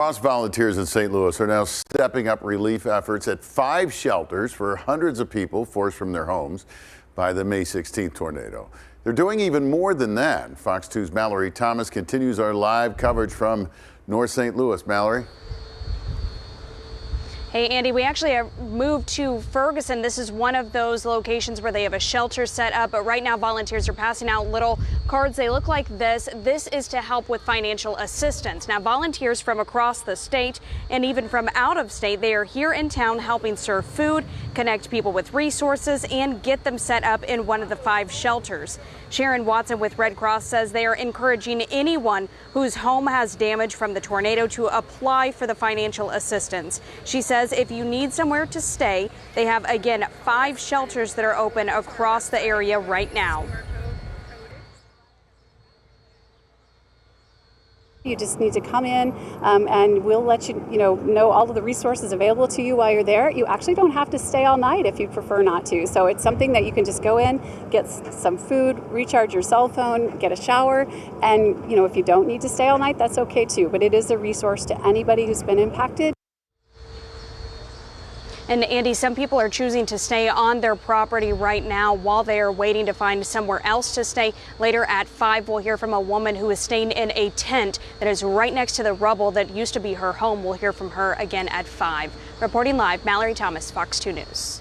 Cross volunteers in St. Louis are now stepping up relief efforts at 5 shelters for hundreds of people forced from their homes by the May 16th tornado. They're doing even more than that. Fox 2's Mallory Thomas continues our live coverage from North St. Louis. Mallory. Hey, Andy, we actually have moved to Ferguson. This is one of those locations where they have a shelter set up, but right now volunteers are passing out little cards. They look like this. This is to help with financial assistance. Now, volunteers from across the state and even from out of state, they are here in town helping serve food, connect people with resources, and get them set up in one of the 5 shelters. Sharon Watson with Red Cross says they are encouraging anyone whose home has damage from the tornado to apply for the financial assistance. She says if you need somewhere to stay, they have, again, 5 shelters that are open across the area right now. You just need to come in and we'll let you know all of the resources available to you while you're there. You actually don't have to stay all night if you prefer not to. So it's something that you can just go in, get some food, recharge your cell phone, get a shower. And, if you don't need to stay all night, that's okay too. But it is a resource to anybody who's been impacted. And Andy, some people are choosing to stay on their property right now while they are waiting to find somewhere else to stay. Later at 5, we'll hear from a woman who is staying in a tent that is right next to the rubble that used to be her home. We'll hear from her again at 5. Reporting live, Mallory Thomas, Fox 2 News.